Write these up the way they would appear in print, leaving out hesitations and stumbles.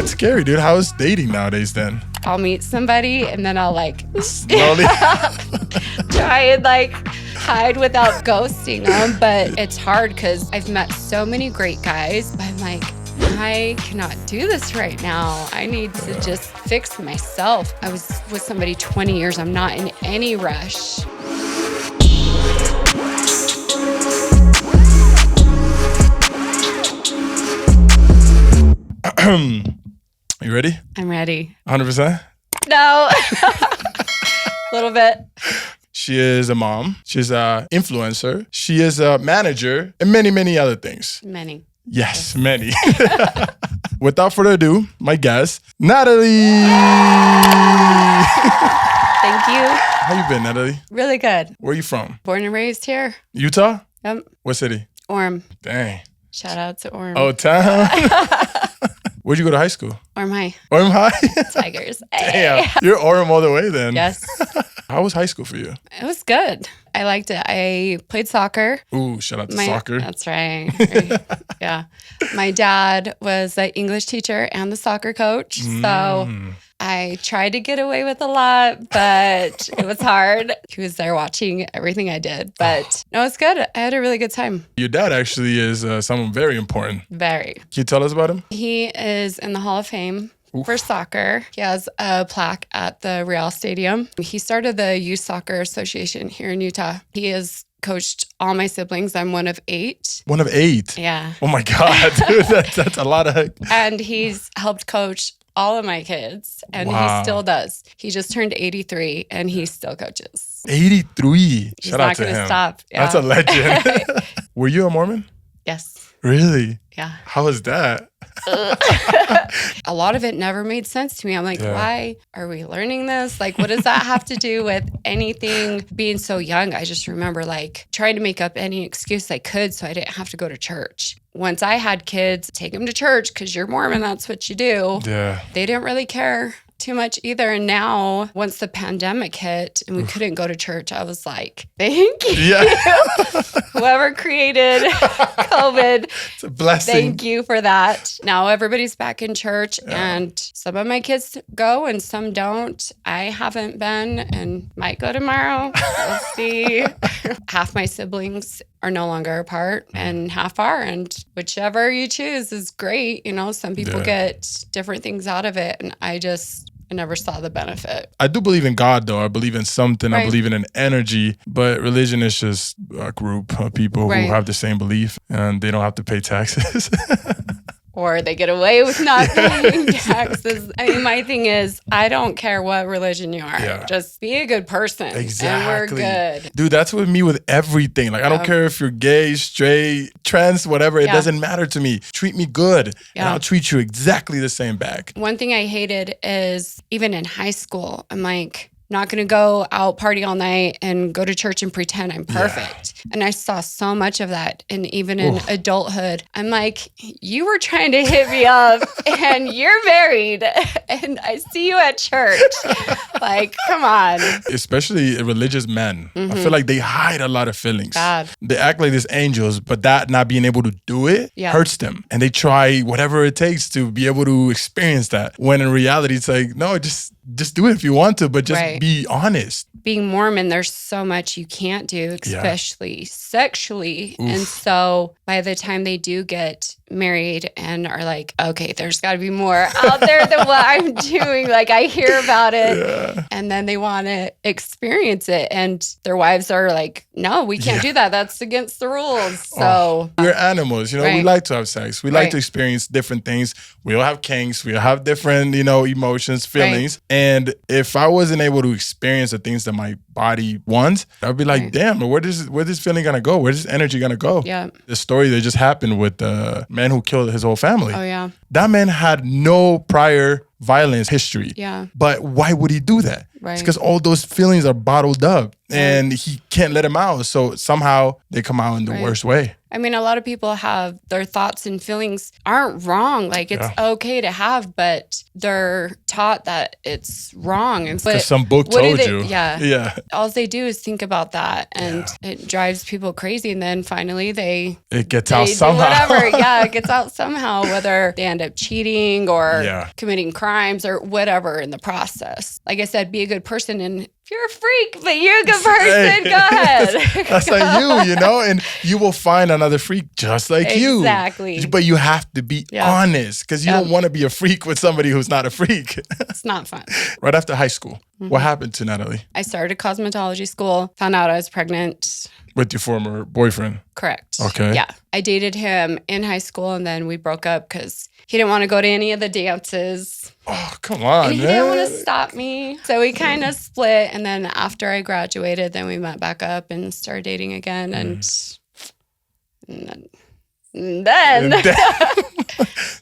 It's scary, dude. How is dating nowadays then? I'll meet somebody and then I'll like Slowly. try and like hide without ghosting them. But it's hard because I've met so many great guys, but I'm like, I cannot do this right now. I need to just fix myself. I was with somebody 20 years. I'm not in any rush. You ready? I'm ready. 100%? No. A little bit. She is a mom. She's an influencer. She is a manager and many, many other things. Many. Yes, many. Without further ado, my guest, Natalie. Thank you. How you been, Natalie? Really good. Where you from? Born and raised here. Utah? Yep. What city? Orem. Dang. Shout out to Orem. Oh, town. Where'd you go to high school? Orem High. Orem High? Tigers. Damn. You're Orem all the way then. Yes. How was high school for you? It was good. I liked it. I played soccer. Ooh, shout out to soccer. That's right. Yeah. My dad was an English teacher and the soccer coach. So I tried to get away with a lot, but it was hard. He was there watching everything I did. But no, it's good. I had a really good time. Your dad actually is someone very important. Very. Can you tell us about him? He is in the Hall of Fame. For soccer. He has a plaque at the Real Stadium. He started the Youth Soccer Association here in Utah. He has coached all my siblings. I'm one of 8. One of 8? Yeah. Oh my God, dude, that's a lot of... And he's helped coach all of my kids, and he still does. He just turned 83, and he still coaches. 83. Shout out to him. He's not going to stop. Yeah. That's a legend. Were you a Mormon? Yes. Really? Yeah. How was that? A lot of it never made sense to me. I'm like, why are we learning this? Like, what does that have to do with anything being so young? I just remember like trying to make up any excuse I could so I didn't have to go to church. Once I had kids, take them to church because you're Mormon, that's what you do. Yeah. They didn't really care too much either. And now, once the pandemic hit and we couldn't go to church, I was like, thank you. Yeah. Whoever created COVID, it's a blessing. Thank you for that. Now everybody's back in church and some of my kids go and some don't. I haven't been and might go tomorrow. We'll see. Half my siblings are no longer apart and half are. And whichever you choose is great. You know, some people get different things out of it. And I never saw the benefit. I do believe in God, though. I believe in something. I believe in an energy. But religion is just a group of people who have the same belief and they don't have to pay taxes. Or they get away with not paying taxes. I mean, my thing is, I don't care what religion you are. Yeah. Just be a good person. Exactly. And we're good. Dude, that's with me with everything. Like, I don't care if you're gay, straight, trans, whatever. It doesn't matter to me. Treat me good. And I'll treat you exactly the same back. One thing I hated is, even in high school, I'm like, not going to go out party all night and go to church and pretend I'm perfect. Yeah. And I saw so much of that. And even in adulthood, I'm like, you were trying to hit me up and you're married and I see you at church. Like, come on. Especially religious men. I feel like they hide a lot of feelings. Bad. They act like they're angels, but that not being able to do it hurts them. And they try whatever it takes to be able to experience that. When in reality, it's like, no, just do it if you want to, but just be honest. Being Mormon, there's so much you can't do, especially sexually. Oof. And so by the time they do get married and are like, okay, there's got to be more out there than what I'm doing. Like, I hear about it and then they want to experience it. And their wives are like, no, we can't do that. That's against the rules. So we're animals, you know, we like to have sex. We like to experience different things. We all have kinks. We all have different, you know, emotions, feelings. And if I wasn't able to experience the things that my body wants, I'd be like, damn, where's this feeling going to go? Where's this energy going to go? Yeah. The story that just happened with the man who killed his whole family. Oh, yeah. That man had no prior violence history. Yeah. But why would he do that? Right. It's because all those feelings are bottled up and he can't let them out. So somehow they come out in the worst way. I mean, a lot of people have their thoughts and feelings aren't wrong. Like it's okay to have, but they're taught that it's wrong. And because some book told you. Yeah. All they do is think about that, and it drives people crazy. And then finally it gets out somehow. Whatever. It gets out somehow, whether they end up cheating or committing crimes or whatever in the process. Like I said, be a good person, and if you're a freak, but you're a good person, go ahead. That's like you know, and you will find another freak just like you. Exactly. But you have to be honest, because you don't want to be a freak with somebody who's not a freak. It's not fun. Right after high school, what happened to Natalie? I started cosmetology school, found out I was pregnant. With your former boyfriend? Correct. Okay. Yeah. I dated him in high school, and then we broke up because he didn't want to go to any of the dances. Oh, come on, and he didn't want to stop me. So we kind of split. And then after I graduated, then we met back up and started dating again. And then.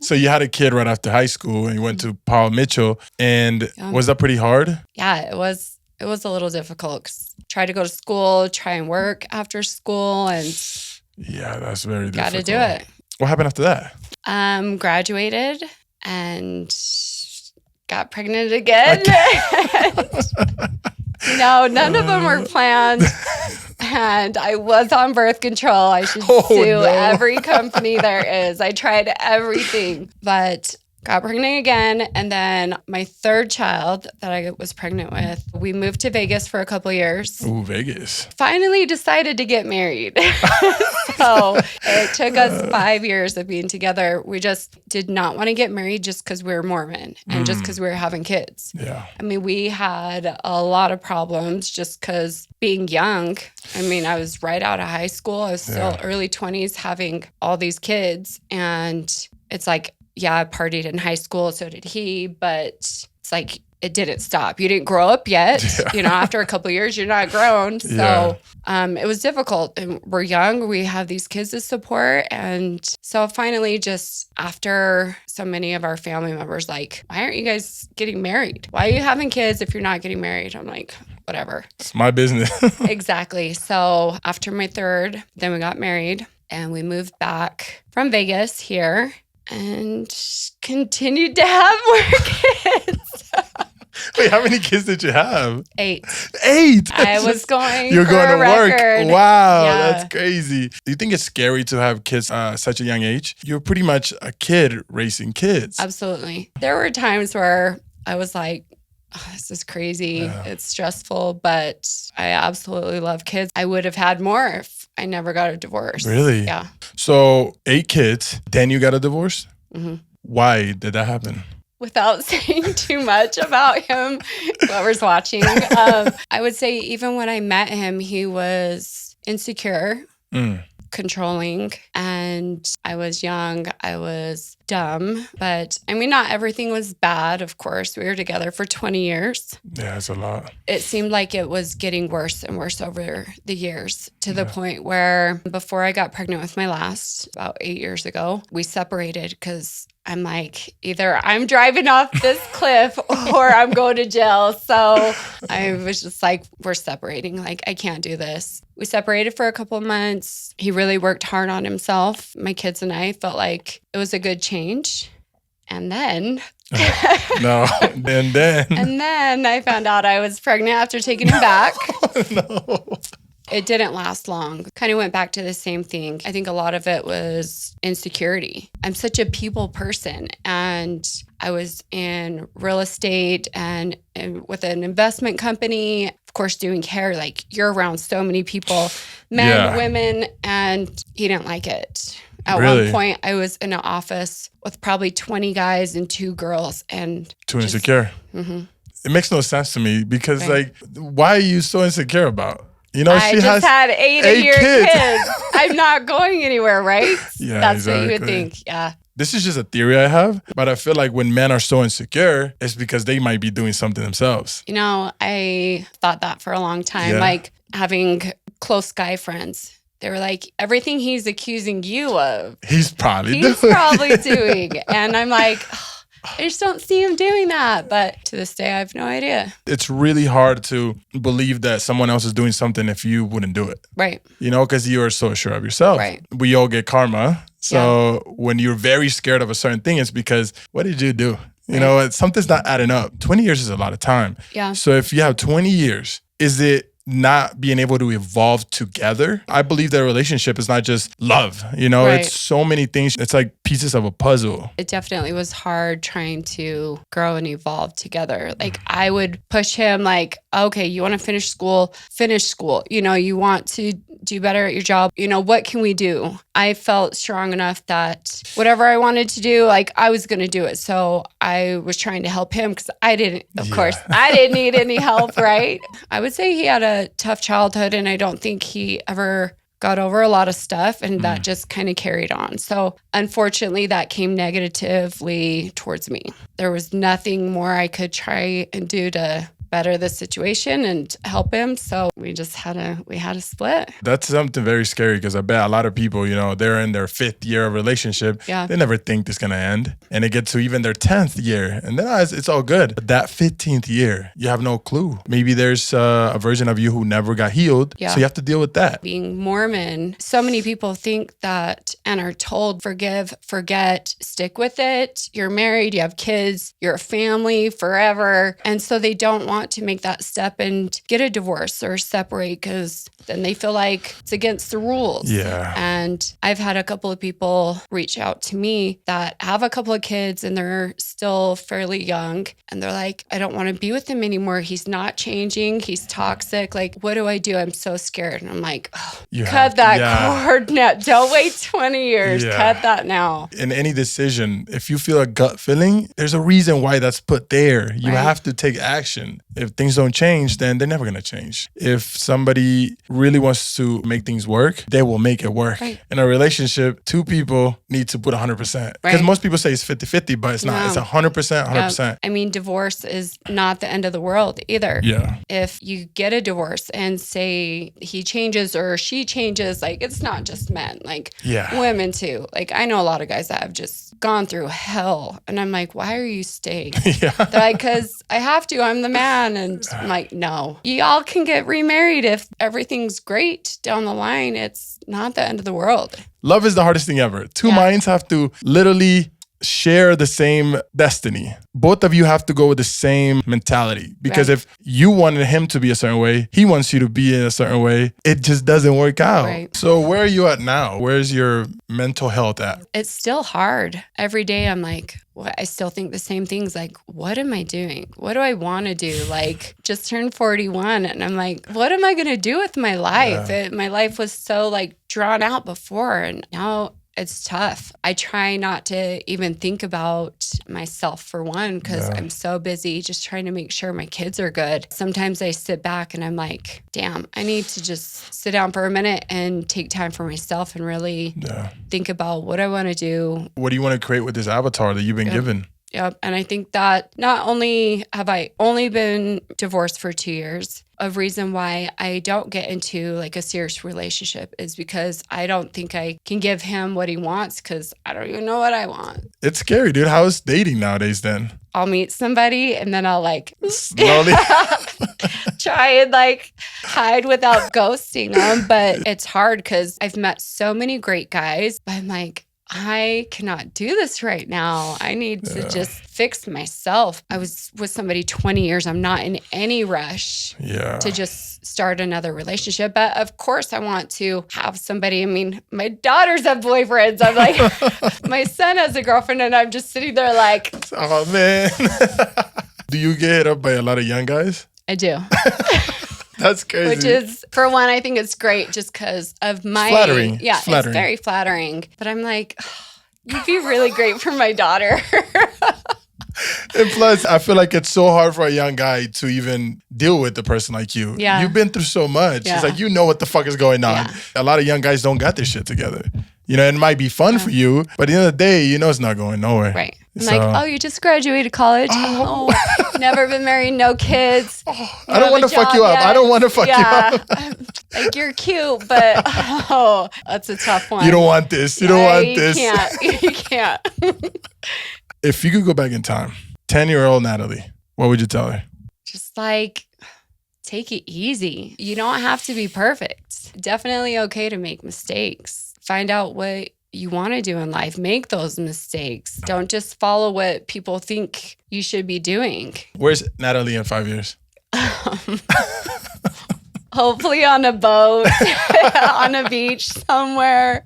So you had a kid right after high school and you went to Paul Mitchell. And was that pretty hard? Yeah, it was. It was a little difficult because try to go to school, try and work after school, and that's very difficult. Got to do it. What happened after that? Graduated and got pregnant again. No, none of them were planned. And I was on birth control. I should sue every company there is. I tried everything, but got pregnant again. And then my third child that I was pregnant with, we moved to Vegas for a couple years. Ooh, Vegas. Finally decided to get married. So it took us 5 years of being together. We just did not want to get married just because we were Mormon and just because we were having kids. Yeah. I mean, we had a lot of problems just because being young. I mean, I was right out of high school. I was still early 20s having all these kids. And it's like, I partied in high school, so did he, but it's like it didn't stop. You didn't grow up yet. After a couple of years, you're not grown. So it was difficult. And we're young. We have these kids to support. And so finally, just after so many of our family members, like, why aren't you guys getting married? Why are you having kids if you're not getting married? I'm like, whatever. It's my business. Exactly. So after my third, then we got married and we moved back from Vegas here. And continued to have more kids. Wait, how many kids did you have? 8. 8? I was going You're for going to work. Record. Wow, that's crazy. Do you think it's scary to have kids such a young age? You're pretty much a kid raising kids. Absolutely. There were times where I was like, this is crazy. It's stressful, but I absolutely love kids. I would have had more if I never got a divorce. Really? Yeah. So 8 kids, then you got a divorce? Mm-hmm. Why did that happen? Without saying too much about him, whoever's watching, I would say even when I met him, he was insecure, controlling, and I was young. I was dumb. But I mean, not everything was bad, of course. We were together for 20 years. Yeah, it's a lot. It seemed like it was getting worse and worse over the years to the point where before I got pregnant with my last, about 8 years ago, we separated because I'm like, either I'm driving off this cliff or I'm going to jail. So I was just like, we're separating. Like, I can't do this. We separated for a couple of months. He really worked hard on himself. My kids and I felt like it was a good change. And then... And then I found out I was pregnant after taking him back. It didn't last long. Kind of went back to the same thing. I think a lot of it was insecurity. I'm such a people person, and I was in real estate and with an investment company, of course, doing hair. Like, you're around so many people, men, women, and he didn't like it. At one point, I was in an office with probably 20 guys and 2 girls. And too insecure. Mm-hmm. It makes no sense to me because, like, why are you so insecure about? You know, I just had 8 kids. I'm not going anywhere, right? Yeah, that's what you would think. Yeah. This is just a theory I have, but I feel like when men are so insecure, it's because they might be doing something themselves. You know, I thought that for a long time, like having close guy friends. They were like, everything he's accusing you of, he's probably doing. And I'm like, I just don't see him doing that. But to this day, I have no idea. It's really hard to believe that someone else is doing something if you wouldn't do it. Right. You know, because you are so sure of yourself. Right. We all get karma. So when you're very scared of a certain thing, it's because, what did you do? You know, something's not adding up. 20 years is a lot of time. Yeah. So if you have 20 years, is it not being able to evolve together? I believe that a relationship is not just love. You know, it's so many things. It's like pieces of a puzzle. It definitely was hard trying to grow and evolve together. Like I would push him like, okay, you want to finish school. You know, you want to do better at your job. You know, what can we do? I felt strong enough that whatever I wanted to do, like I was going to do it. So I was trying to help him because I didn't, of course, I didn't need any help, right? I would say he had a tough childhood and I don't think he ever got over a lot of stuff and that just kind of carried on. So unfortunately that came negatively towards me. There was nothing more I could try and do to better the situation and help him. So we just had a split. That's something very scary because I bet a lot of people, you know, they're in their 5th year of relationship. Yeah. They never think this is going to end. And they get to even their 10th year and then it's all good. But that 15th year, you have no clue. Maybe there's a version of you who never got healed. Yeah. So you have to deal with that. Being Mormon, so many people think that and are told, forgive, forget, stick with it. You're married, you have kids, you're a family forever. And so they don't want to make that step and get a divorce or separate because then they feel like it's against the rules. Yeah. And I've had a couple of people reach out to me that have a couple of kids and they're still fairly young. And they're like, I don't want to be with him anymore. He's not changing. He's toxic. Like, what do I do? I'm so scared. And I'm like, cut that cord now. Don't wait 20 years. Cut that now. In any decision, if you feel a gut feeling, there's a reason why that's put there. You have to take action. If things don't change, then they're never going to change. If somebody really wants to make things work, they will make it work. Right. In a relationship, 2 people need to put 100%. Because most people say it's 50-50, but it's not. It's 100%, 100%. I mean, divorce is not the end of the world either. Yeah. If you get a divorce and say he changes or she changes, like it's not just men, like women too. Like I know a lot of guys that have just gone through hell. And I'm like, why are you staying? They're like, because I have to. I'm the man. And I'm like, no, y'all can get remarried if everything's great down the line. It's not the end of the world. Love is the hardest thing ever. 2 minds have to literally share the same destiny. Both of you have to go with the same mentality because if you wanted him to be a certain way, he wants you to be in a certain way, it just doesn't work out. Right. So where are you at now? Where's your mental health at? It's still hard. Every day I'm like, I still think the same things. Like, what am I doing? What do I want to do? Like, just turned 41 and I'm like, what am I going to do with my life? My life was so like drawn out before and now it's tough. I try not to even think about myself for one because I'm so busy just trying to make sure my kids are good. Sometimes I sit back and I'm like, damn, I need to just sit down for a minute and take time for myself and really think about what I want to do. What do you want to create with this avatar that you've been given? Yep. And I think that not only have I only been divorced for 2 years, a reason why I don't get into like a serious relationship is because I don't think I can give him what he wants because I don't even know what I want. It's scary, dude. How is dating nowadays then? I'll meet somebody and then I'll like slowly try and like hide without ghosting them. But it's hard because I've met so many great guys, but I'm like, I cannot do this right now. I need to just fix myself. I was with somebody 20 years. I'm not in any rush to just start another relationship. But of course, I want to have somebody. I mean, my daughters have boyfriends. I'm like, my son has a girlfriend and I'm just sitting there like, oh, man. Do you get hit up by a lot of young guys? I do. That's crazy. Which is, for one, I think it's great just because of my... Flattering. Yeah, it's very flattering. But I'm like, you'd be really great for my daughter. And plus, I feel like it's so hard for a young guy to even deal with a person like you. Yeah. You've been through so much. Yeah. It's like, you know what the fuck is going on. Yeah. A lot of young guys don't got their shit together. You know, it might be fun for you, but at the end of the day, you know it's not going nowhere. Right. I'm like, oh, you just graduated college? Oh, never been married, no kids. I don't want to fuck you up. I don't want to fuck you up. Like, you're cute, but that's a tough one. You don't want this. You don't want this. You can't. If you could go back in time, 10-year-old Natalie, what would you tell her? Just like, take it easy. You don't have to be perfect. Definitely okay to make mistakes. Find out what you want to do in life. Make those mistakes. Don't just follow what people think you should be doing. Where's Natalie in 5 years? Hopefully on a boat, on a beach somewhere.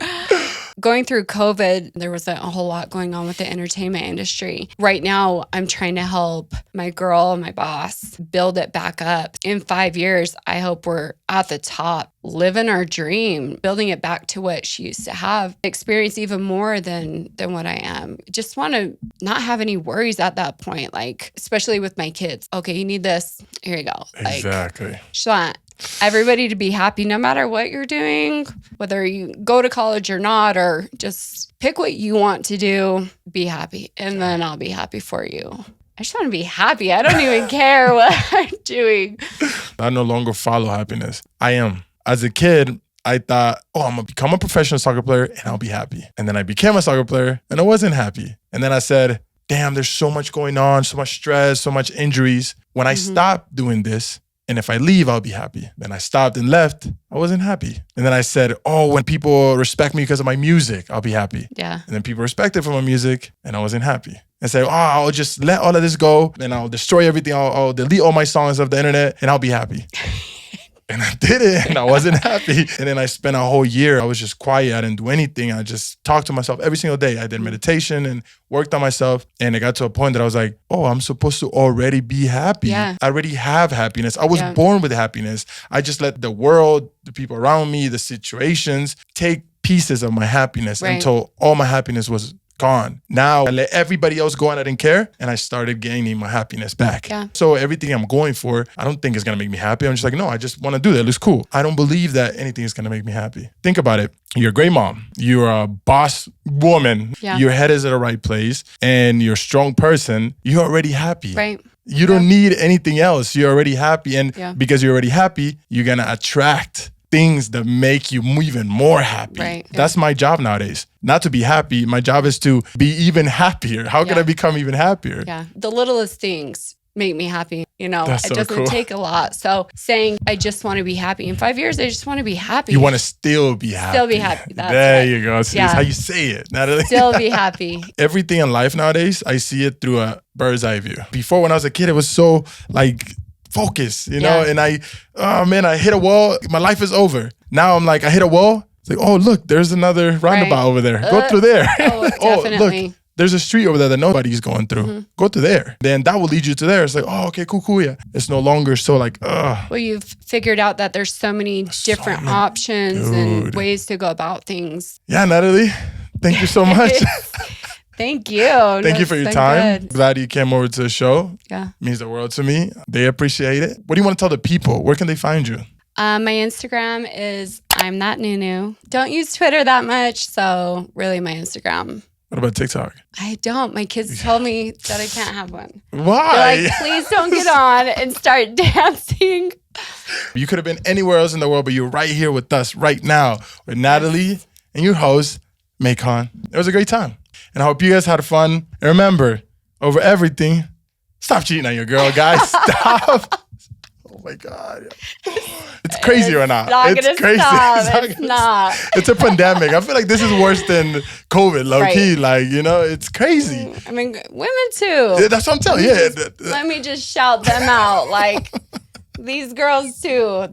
Going through COVID, there was a whole lot going on with the entertainment industry. Right now, I'm trying to help my girl, my boss, build it back up. In 5 years, I hope we're at the top, living our dream, building it back to what she used to have, experience even more than what I am. Just want to not have any worries at that point, like, especially with my kids. Okay, you need this. Here you go. Exactly. Just want everybody to be happy no matter what you're doing, whether you go to college or not, or just pick what you want to do, be happy, and then I'll be happy for you. I just want to be happy. I don't even care what I'm doing. I no longer follow happiness. I am. As a kid, I thought, I'm going to become a professional soccer player and I'll be happy. And then I became a soccer player and I wasn't happy. And then I said, damn, there's so much going on, so much stress, so much injuries. When I stop doing this, and if I leave, I'll be happy. Then I stopped and left. I wasn't happy. And then I said, when people respect me because of my music, I'll be happy. Yeah. And then people respected for my music and I wasn't happy. And say, I'll just let all of this go and I'll destroy everything. I'll delete all my songs off the internet and I'll be happy. And I did it and I wasn't happy. And then I spent a whole year. I was just quiet. I didn't do anything. I just talked to myself every single day. I did meditation and worked on myself. And it got to a point that I was like, I'm supposed to already be happy. Yeah. I already have happiness. I was born with happiness. I just let the world, the people around me, the situations take pieces of my happiness until all my happiness was gone. Now I let everybody else go and I didn't care. And I started gaining my happiness back. Yeah. So everything I'm going for, I don't think is going to make me happy. I'm just like, no, I just want to do that. It looks cool. I don't believe that anything is going to make me happy. Think about it. You're a great mom. You're a boss woman. Yeah. Your head is at the right place and you're a strong person. You're already happy. Right. You don't need anything else. You're already happy. And because you're already happy, you're going to attract things that make you even more happy. Right. That's my job nowadays. Not to be happy. My job is to be even happier. How can I become even happier? Yeah. The littlest things make me happy. That's it so doesn't cool. take a lot. So saying, I just want to be happy. In 5 years, I just want to be happy. You want to still be happy. Still be happy. That's there right. you go. See, that's how you say it, Natalie. Still be happy. Everything in life nowadays, I see it through a bird's eye view. Before, when I was a kid, it was so focus, and I hit a wall, my life is over. Now I'm like, I hit a wall, it's like, look, there's another roundabout over there. Go through there. Definitely. Look, there's a street over there that nobody's going through. Mm-hmm. Go to there. Then that will lead you to there. It's like, okay, cool, yeah. It's no longer so like, Well, you've figured out that there's so many different options and ways to go about things. Yeah, Natalie, thank you so much. Thank you. Thank you for your time. Good. Glad you came over to the show. Yeah. It means the world to me. They appreciate it. What do you want to tell the people? Where can they find you? My Instagram is I'm That Nunu. Don't use Twitter that much, so really my Instagram. What about TikTok? I don't. My kids told me that I can't have one. Why? They're like, please don't get on and start dancing. You could have been anywhere else in the world, but you're right here with us right now with Natalie and your host, Maikon. It was a great time. And I hope you guys had fun. And remember, over everything, stop cheating on your girl, guys. Stop. Oh my God. It's crazy right now. It's crazy. It's not. It's a pandemic. I feel like this is worse than COVID, low key. Like, it's crazy. I mean, women too. That's what I'm telling you. Let me just shout them out. Like, these girls too.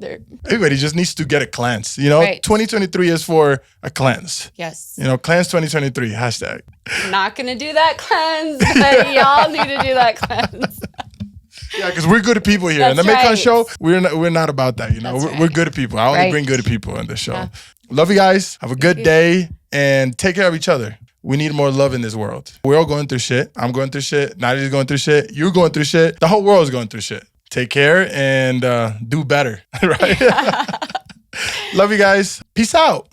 Everybody just needs to get a cleanse. 2023 is for a cleanse. Yes. Cleanse 2023, hashtag. I'm not going to do that cleanse, but y'all need to do that cleanse. Yeah, because we're good people here. That's in the Maikon right. show, we're not about that. We're good people. I only bring good people on the show. Yeah. Love you guys. Have a good day and take care of each other. We need more love in this world. We're all going through shit. I'm going through shit. Nadia's going through shit. You're going through shit. The whole world's going through shit. Take care and do better. Right? Love you guys. Peace out.